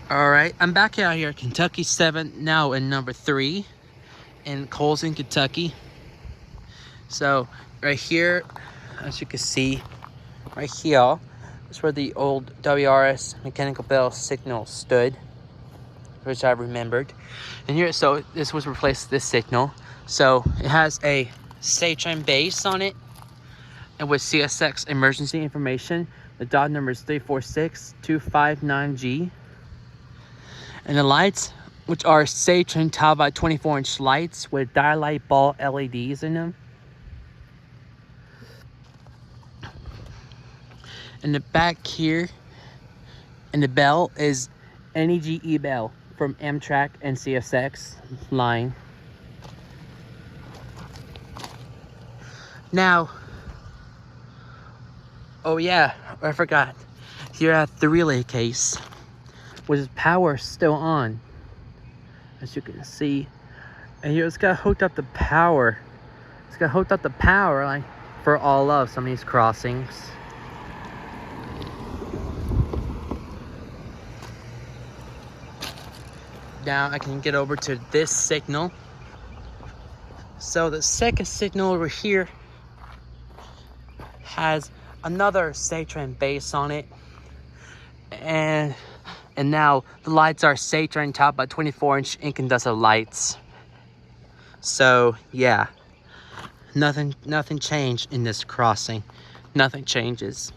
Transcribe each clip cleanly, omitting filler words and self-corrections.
Alright, I'm back out here at JCT-7, now in number 3 in Colson, Kentucky. So, right here, as you can see, right here, is where the old WRS mechanical bell signal stood, which I remembered. And here, so this was replaced this signal. So, it has a stage base on it, and with CSX emergency information. The dot number is 346259G. And the lights, which are Satron Talbot 24-inch lights with dialight ball LEDs in them. And the back here, and the bell is NEGE bell from Amtrak and CSX line. Now, oh yeah, I forgot. Here at the relay case, with power still on, as you can see. And here it's got hooked up the power. It's got hooked up the power like for all of some of these crossings. Now I can get over to this signal. So the second signal over here has another Satron base on it. And now the lights are Satron Talbot 24-inch incandescent lights. So yeah, nothing changed in this crossing. Nothing changes.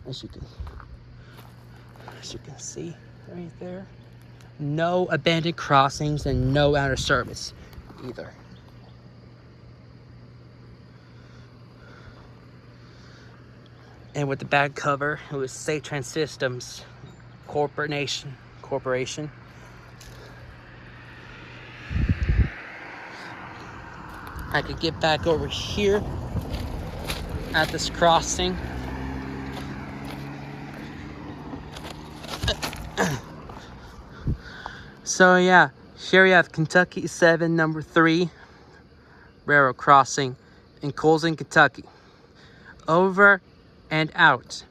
As you can see right there. No abandoned crossings and no out of service either. And with the back cover, it was Satron Systems Corporation. I could get back over here at this crossing. So yeah, here we have JCT-7 number 3 railroad crossing in Colson, Kentucky. Over and out.